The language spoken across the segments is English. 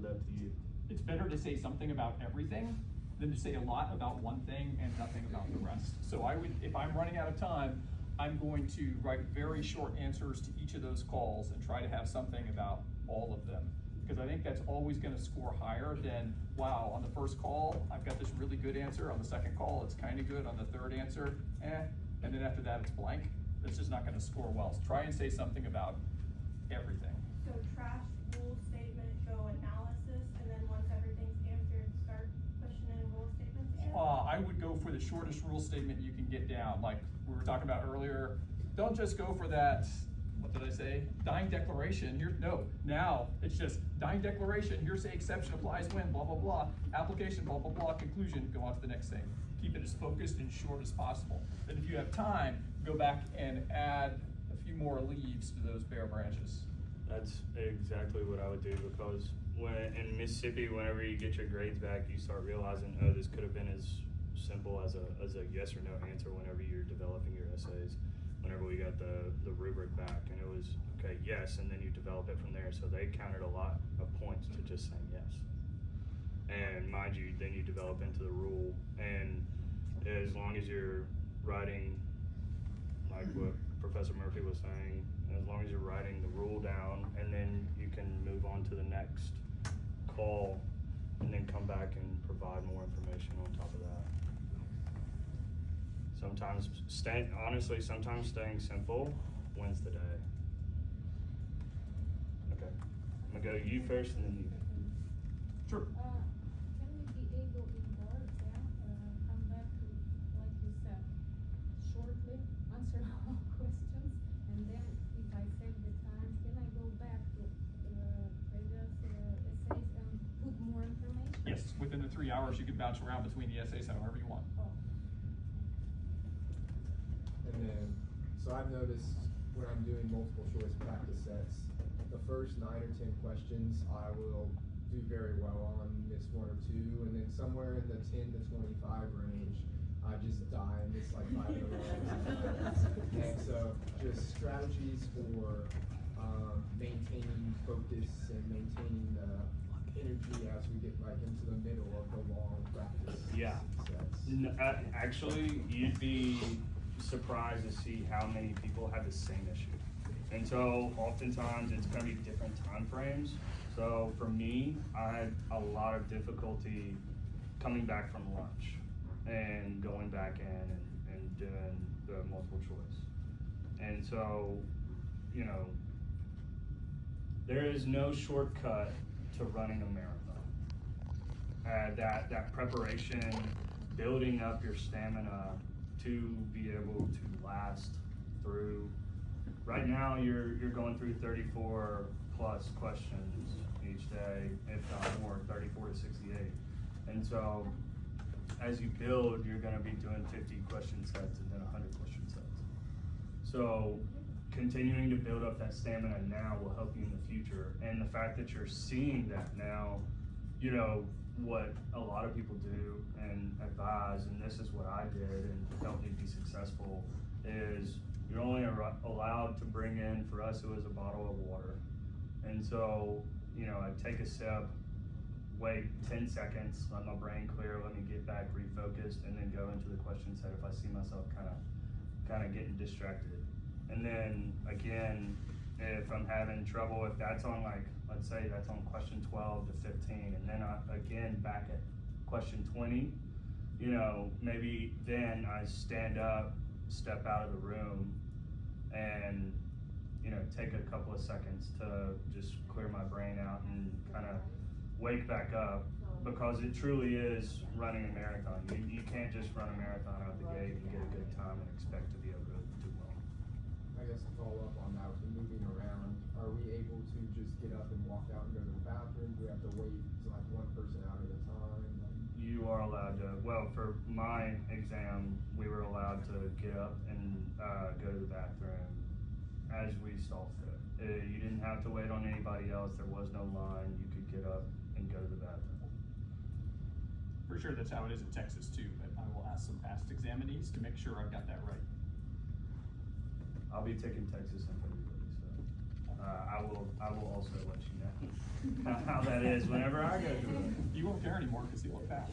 that to you? It's better to say something about everything than to say a lot about one thing and nothing about the rest. So I would, if I'm running out of time, I'm going to write very short answers to each of those calls and try to have something about all of them. Because I think that's always going to score higher than, wow, on the first call, I've got this really good answer. On the second call, it's kind of good. On the third answer, and then after that, it's blank. It's just not going to score well. So try and say something about everything. So trash rule statement, go analysis, and then once everything's answered, start pushing in rule statements again? I would go for the shortest rule statement you can get down. Like we were talking about earlier, don't just go for that, what did I say? Dying declaration, now it's just dying declaration, hearsay exception applies when, blah, blah, blah, application, blah, blah, blah, conclusion, go on to the next thing. Keep it as focused and short as possible. Then if you have time, go back and add a few more leaves to those bare branches. That's exactly what I would do, because when in Mississippi, whenever you get your grades back, you start realizing, oh, this could have been as simple as a yes or no answer whenever you're developing your essays. Whenever we got the rubric back, and it was, okay, yes, and then you develop it from there. So they counted a lot of points to just saying yes. And mind you, then you develop into the rule, and as long as you're writing, like what Professor Murphy was saying, as long as you're writing the rule down, and then you can move on to the next call, and then come back and provide more information on top of that. Sometimes sometimes staying simple wins the day. Okay, I'm gonna go you first and then you. Sure. Can we be able in board, come back to, like you said, shortly, answer all questions, and then if I save the time, can I go back to previous essays and put more information? Yes, within the 3 hours, you can bounce around between the essays however you want. Oh. And then, so I've noticed when I'm doing multiple choice practice sets, the first 9 or 10 questions I will do very well on, miss 1 or 2, and then somewhere in the 10 to 25 range, I just die and miss like 5 in a row. And so just strategies for maintaining focus and maintaining the energy as we get like into the middle of the long practice sets. Actually, you'd be surprised to see how many people have the same issue. And so oftentimes it's going to be different time frames. So for me, I had a lot of difficulty coming back from lunch and going back in and doing the multiple choice. And so, you know, there is no shortcut to running a marathon. That preparation, building up your stamina to be able to last through. Right now, you're going through 34 plus questions each day, if not more, 34 to 68. And so, as you build, you're going to be doing 50 question sets and then 100 question sets. So, continuing to build up that stamina now will help you in the future. And the fact that you're seeing that now, you know, what a lot of people do and advise, and this is what I did and helped me be successful, is you're only allowed to bring in, for us it was a bottle of water. And so, you know, I'd take a sip, wait 10 seconds, let my brain clear, let me get back refocused, and then go into the question set if I see myself kind of getting distracted. And then again, if I'm having trouble, if that's on like, let's say that's on question 12 to 15, and then again back at question 20, you know, maybe then I stand up, step out of the room, and, you know, take a couple of seconds to just clear my brain out and kind of wake back up, because it truly is running a marathon. You can't just run a marathon out the gate and get a good time and expect to be able to do well. I guess to follow up on that, with the moving around, are we able to just get up and walk out and go to the bathroom? Do we have to wait to like one person out at a time? You are allowed to, well, for my exam, we were allowed to get up and go to the bathroom as we saw fit. You didn't have to wait on anybody else. There was no line. You could get up and go to the bathroom. For sure, that's how it is in Texas too, but I will ask some past examinees to make sure I've got that right. I'll be taking Texas in February, so. I will also let you know how that is whenever I go through it. You won't care anymore because he won't pass.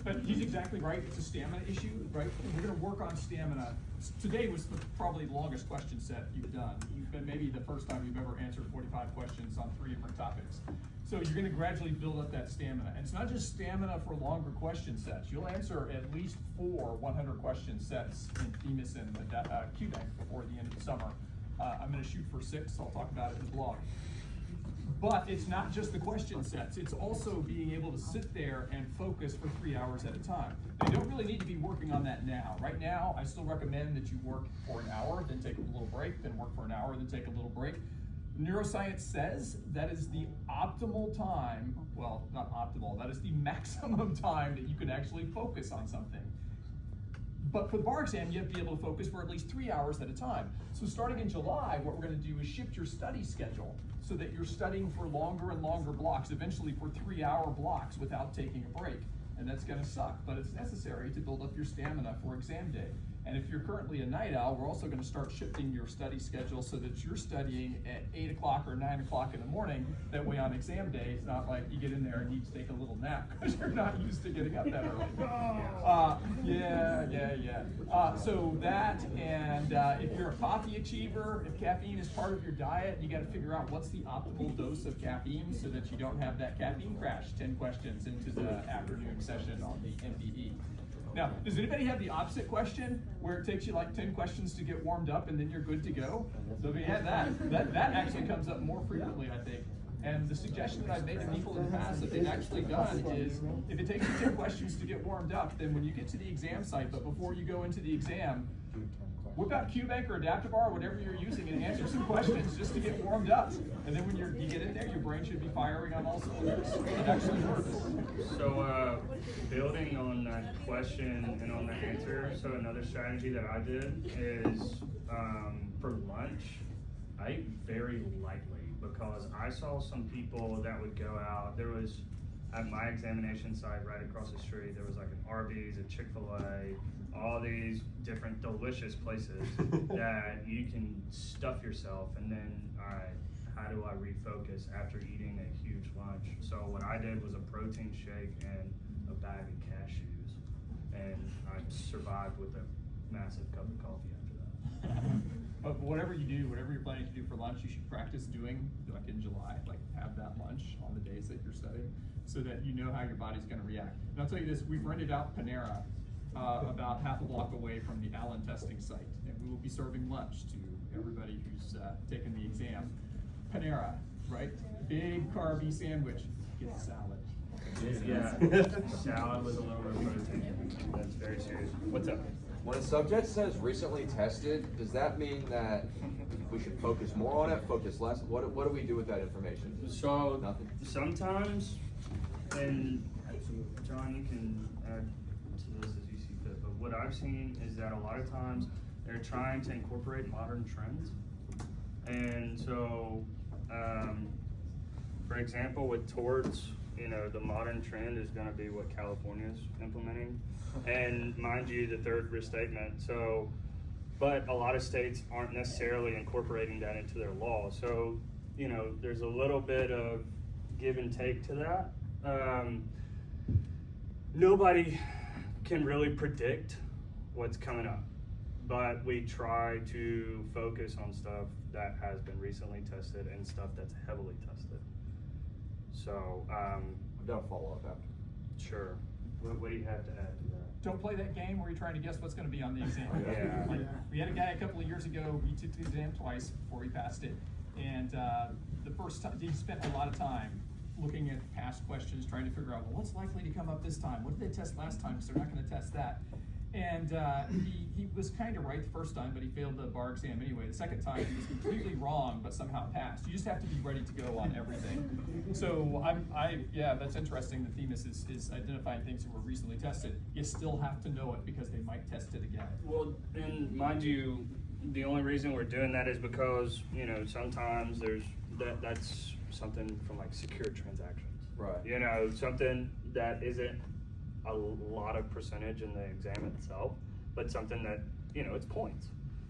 But he's exactly right. It's a stamina issue, right? We're going to work on stamina. Today was probably the longest question set you've done. But maybe the first time you've ever answered 45 questions on 3 different topics. So you're going to gradually build up that stamina. And it's not just stamina for longer question sets. You'll answer at least 4 100 question sets in Themis and QBank before the end of the summer. I'm going to shoot for 6. I'll talk about it in the blog. But it's not just the question sets. It's also being able to sit there and focus for 3 hours at a time. Now, you don't really need to be working on that now. Right now, I still recommend that you work for an hour, then take a little break, then work for an hour, then take a little break. Neuroscience says that is the optimal time, well, not optimal, that is the maximum time that you can actually focus on something. But for the bar exam, you have to be able to focus for at least 3 hours at a time. So starting in July, what we're going to do is shift your study schedule so that you're studying for longer and longer blocks, eventually for 3-hour blocks without taking a break. And that's going to suck, but it's necessary to build up your stamina for exam day. And if you're currently a night owl, we're also going to start shifting your study schedule so that you're studying at 8 o'clock or 9 o'clock in the morning. That way on exam day, it's not like you get in there and need to take a little nap because you're not used to getting up that early. So that, and if you're a coffee achiever, if caffeine is part of your diet, you got to figure out what's the optimal dose of caffeine so that you don't have that caffeine crash 10 questions into the afternoon session on the MBE. Now, does anybody have the opposite question where it takes you like 10 questions to get warmed up and then you're good to go? So if you have that actually comes up more frequently, I think. And the suggestion that I've made to people in the past that they've actually done is, if it takes you 10 questions to get warmed up, then when you get to the exam site, but before you go into the exam, whip out QBank or Adaptive or whatever you're using and answer some questions just to get warmed up. And then when you get in there, your brain should be firing on all cylinders. It actually works. So building on that question and on the answer, so another strategy that I did is for lunch, I ate very lightly because I saw some people that would go out. There was, at my examination site right across the street, there was like an Arby's, a Chick-fil-A, all these different delicious places that you can stuff yourself, and then, all right, how do I refocus after eating a huge lunch? So what I did was a protein shake and a bag of cashews, and I survived with a massive cup of coffee after that. But whatever you do, whatever you're planning to do for lunch, you should practice doing like in July, like have that lunch on the days that you're studying so that you know how your body's going to react. And I'll tell you this, we've rented out Panera about half a block away from the Allen testing site, and we will be serving lunch to everybody who's taken the exam. Panera, right? Big carby sandwich. Get the salad. Yeah, salad with a little bit of protein. That's very serious. What's up? When a subject says recently tested, does that mean that we should focus more on it, focus less? What do we do with that information? So Nothing. sometimes, and John, you can add to this as you see fit, but what I've seen is that a lot of times they're trying to incorporate modern trends. And so, for example, with torts, you know, the modern trend is going to be what California's implementing. And mind you, the third risk statement. So, but a lot of states aren't necessarily incorporating that into their law. So, you know, there's a little bit of give and take to that. Nobody can really predict what's coming up, but we try to focus on stuff that has been recently tested and stuff that's heavily tested. So, I've done a follow-up after. sure. What do you have to add to that? Don't play that game where you're trying to guess what's going to be on the exam. Yeah. Like, we had a guy a couple of years ago, he took the exam twice before he passed it. And the first time, he spent a lot of time looking at past questions, trying to figure out, well, what's likely to come up this time? What did they test last time? So they're not going to test that. And he was kind of right the first time, but he failed the bar exam anyway. The second time, he was completely wrong, but somehow passed. You just have to be ready to go on everything. So yeah, that's interesting that Themis is identifying things that were recently tested. You still have to know it because they might test it again. Well, and mind you, the only reason we're doing that is because, you know, sometimes that's something from like secure transactions. Right. You know, something that isn't a lot of percentage in the exam itself, but something that, you know, it's points.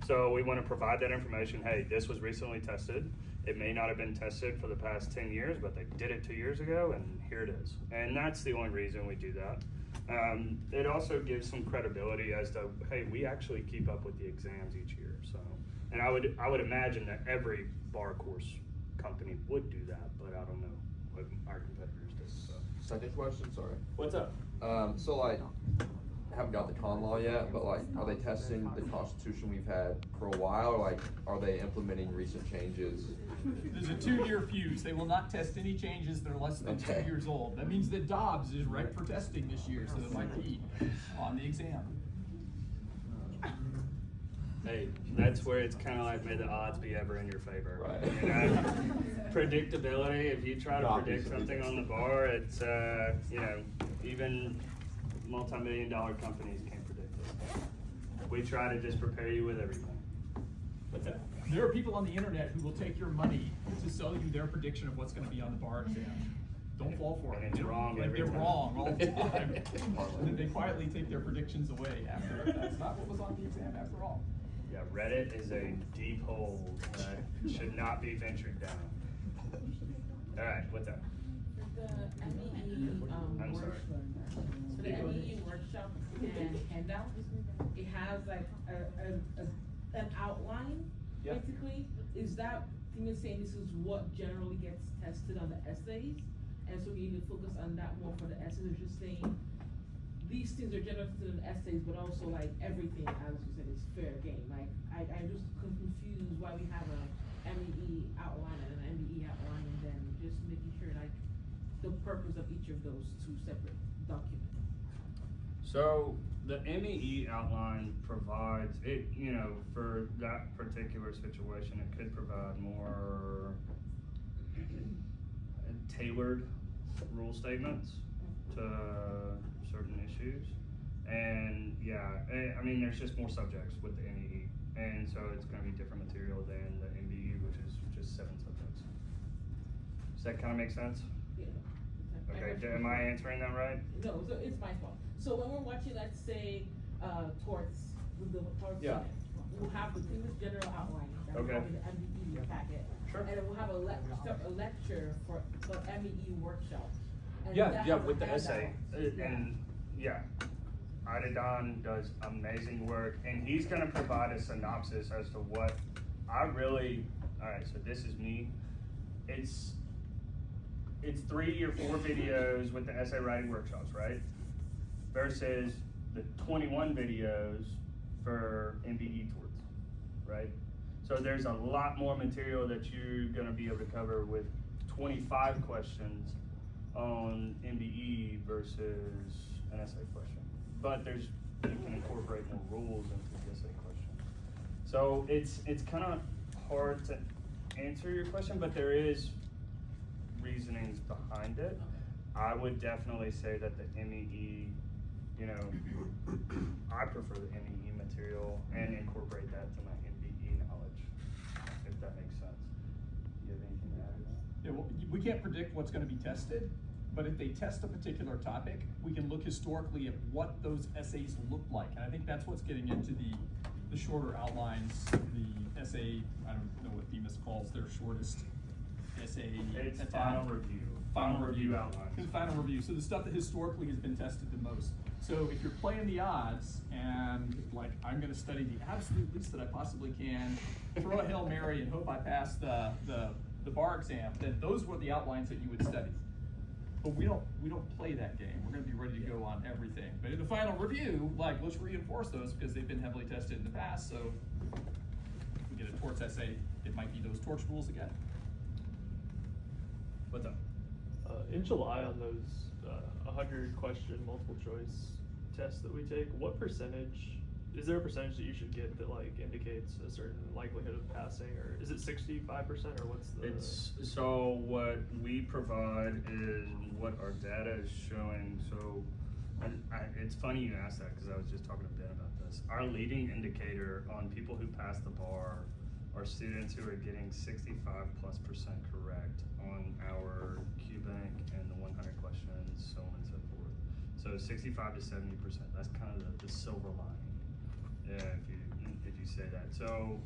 So we want to provide that information. Hey, this was recently tested. It may not have been tested for the past 10 years, but they did it 2 years ago, and here it is. And that's the only reason we do that. It also gives some credibility as to, hey, we actually keep up with the exams each year. So, and I would imagine that every bar course company would do that, but I don't know what our competitors do. So. Second question, sorry. What's up? So like, I haven't got the con law yet, but like, are they testing the Constitution we've had for a while, or like, are they implementing recent changes? There's a 2-year fuse. They will not test any changes that are less than Okay. 2 years old. That means that Dobbs is ripe for testing this year, so it might be on the exam. Hey, that's where it's kind of like, may the odds be ever in your favor. Right. You know, predictability, if you try to Not predict easily something on the bar, it's, you know, even multi-million-dollar companies can't predict it. We try to just prepare you with everything. What's that? There are people on the internet who will take your money to sell you their prediction of what's going to be on the bar exam. Don't fall for it. And it's wrong Like, every they're time. wrong all the time. And then they quietly take their predictions away after. That's not what was on the exam after all. Yeah, Reddit is a deep hole that should not be ventured down. All right, what's up? The MEE, I'm sorry. So the MEE workshop and handout, it has like an outline, Yeah. basically. Is that, Themis saying this is what generally gets tested on the essays? And so we need to focus on that more for the essays, or just saying, these things are generally tested in essays, but also like everything, as you said, is fair game. Like, I'm just confused why we have a MEE outline and an MBE outline, and then just making sure like the purpose of each of those two separate documents. So the MEE outline provides it, you know, for that particular situation, it could provide more tailored rule statements to certain issues. And yeah, I mean, there's just more subjects with the MEE. And so it's gonna be different material than the MBE, which is just 7 subjects. Does that kind of make sense? Yeah. Okay, am I answering that right? No, so it's my fault. So when we're watching, let's say, torts, with the torts Yeah. unit, we'll have the Themis general outline that we Okay. have in the MBE packet. Sure. And then we'll have a lecture for the MEE workshop. And Yeah, that yeah, has a with the essay, handout. and yeah, Idadon does amazing work, and he's gonna provide a synopsis as to what I really, alright, so this is me. It's 3 or 4 videos with the essay writing workshops, right? Versus the 21 videos for MBE torts, right? So there's a lot more material that you're gonna be able to cover with 25 questions on MBE versus an essay question. But you can incorporate more rules into the essay question. So it's kind of hard to answer your question, but there is reasonings behind it. I would definitely say that the MEE, you know, I prefer the MEE material and incorporate that to my MBE knowledge, if that makes sense. Do you have anything to add to that? Yeah, well, we can't predict what's gonna be tested, but if they test a particular topic, we can look historically at what those essays look like. And I think that's what's getting into the shorter outlines, the essay, I don't know what Themis calls their shortest essay. It's attack. final review. Final review outlines. Final review, so the stuff that historically has been tested the most. So if you're playing the odds and like, I'm gonna study the absolute least that I possibly can, throw a Hail Mary and hope I pass the bar exam, then those were the outlines that you would study. But we don't play that game. We're gonna be ready to go on everything. But in the final review, like, let's reinforce those because they've been heavily tested in the past, so if we get a torts essay, it might be those torts rules again. What's up? In July on those 100 question multiple choice tests that we take, what percentage, is there a percentage that you should get that like indicates a certain likelihood of passing, or is it 65% or what's the? It's, so what we provide is what our data is showing. So it's funny you asked that because I was just talking to Ben about this. Our leading indicator on people who pass the bar are students who are getting 65+% correct on our Q-Bank and the 100 questions, so on and so forth. So 65 to 70%, that's kind of the silver lining. Yeah, if you you say that. So,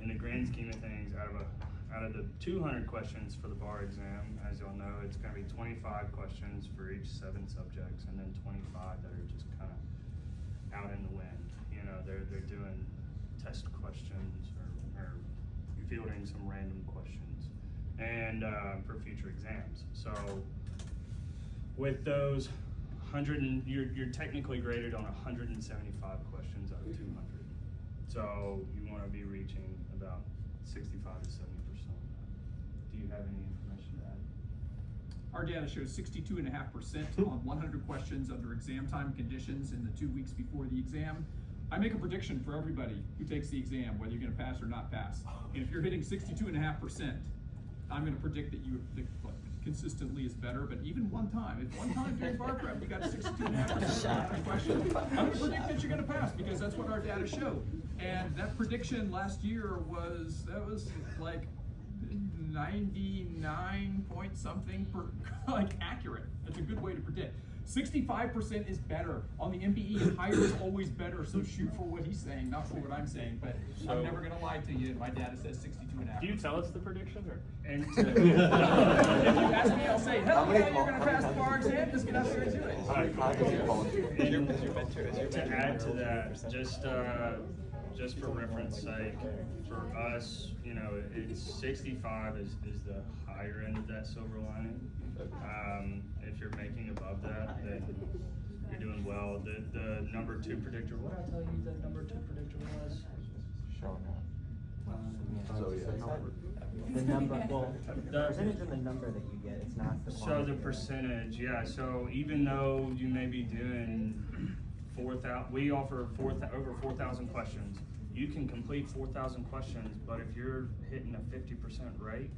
in the grand scheme of things, out of the 200 questions for the bar exam, as y'all know, it's gonna be 25 questions for each 7 subjects, and then 25 that are just kind of out in the wind. You know, they're doing test questions or fielding some random questions, and for future exams. So, with those 100, you're technically graded on 175 questions out of 200. So you want to be reaching about 65 to 70% of that. Do you have any information to add? Our data shows 62.5% on 100 questions under exam time conditions in the 2 weeks before the exam. I make a prediction for everybody who takes the exam, whether you're gonna pass or not pass. And if you're hitting 62.5%, I'm gonna predict that you consistently is better, but even if one time during bar prep, you got 62.5% question, I'm gonna predict that you're gonna pass, because that's what our data show. And that prediction last year was like 99 point something accurate. That's a good way to predict. 65% is better. On the MBE, higher is always better, so shoot for what he's saying, not for what I'm saying, but I'm never gonna lie to you, my data says 62.5. Do you tell us the prediction, or? And If you ask me, I'll say, hell yeah, you're gonna pass the bar exam, just get out there and do it. To add to that, just for reference sake, for us, you know, it's 65 is the higher end of that silver lining. If you're making above that, then you're doing well. The number 2 predictor, what did I tell you the number 2 predictor was? So, yeah. The number, well, the percentage of the number that you get, it's not the So quantity. the percentage, yeah, so even though you may be doing 4,000, we offer over 4,000 questions. You can complete 4,000 questions, but if you're hitting a 50% rate,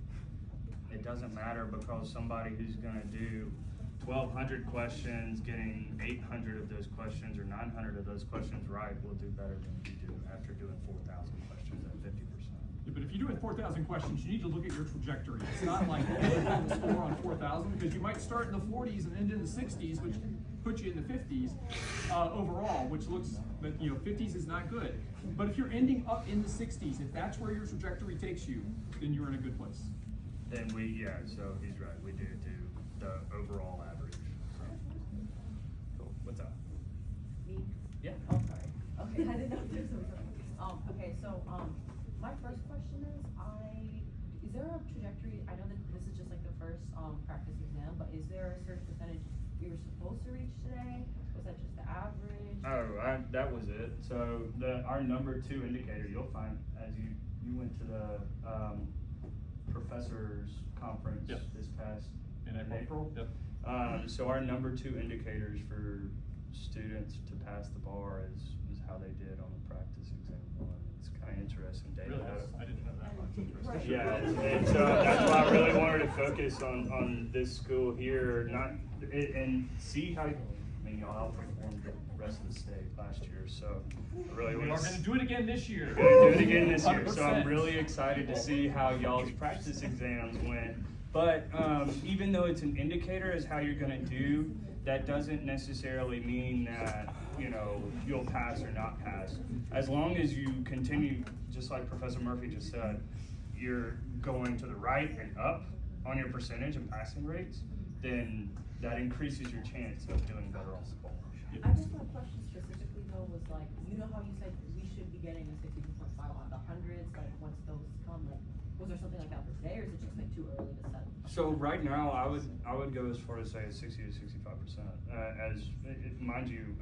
it doesn't matter, because somebody who's gonna do 1,200 questions, getting 800 of those questions or 900 of those questions right, will do better than you do after doing 4,000 questions at 50%. Yeah, but if you're doing 4,000 questions, you need to look at your trajectory. It's not like the score on 4,000, because you might start in the 40s and end in the 60s, which puts you in the 50s overall, which looks, but 50s is not good. But if you're ending up in the 60s, if that's where your trajectory takes you, then you're in a good place. Then so he's right, we do the overall average, so. Cool, what's up? Me? Yeah. Oh, sorry. Okay, I didn't know if there was okay, so, my first question is there a trajectory, I know that this is just like the first, practice exam, but is there a certain percentage we were supposed to reach today? Was that just the average? Oh, that was it. So our number 2 indicator, you'll find as you went to the professors conference Yep. this past In April? Yep. So our number 2 indicators for students to pass the bar is how they did on the practice exam 1. It's kind of interesting data. Really, I didn't know that much. Interesting. Yeah, and so that's why I really wanted to focus on this school here, and see how, I mean, y'all outperformed the rest of the state last year, so I really We are was. gonna do it again this year. We're gonna do it again this year, so 100%. I'm really excited to see how y'all's practice exams went. But even though it's an indicator as how you're gonna do, that doesn't necessarily mean that, you'll pass or not pass. As long as you continue, just like Professor Murphy just said, you're going to the right and up on your percentage and passing rates, then that increases your chance of doing better on the bar. I guess my question specifically though was like, you know how you said we should be getting a 62.5 on the hundreds, like once those come, like, was there something like that for today, or is it just like too early to set? So right now, I would go as far as say 60 to 65%. Mind you,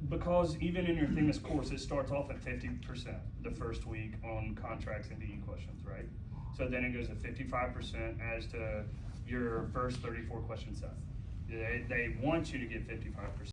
because even in your Themis course, it starts off at 50% the first week on contracts and DE questions, right? So then it goes to 55% as to your first 34 question set. They want you to get 55%.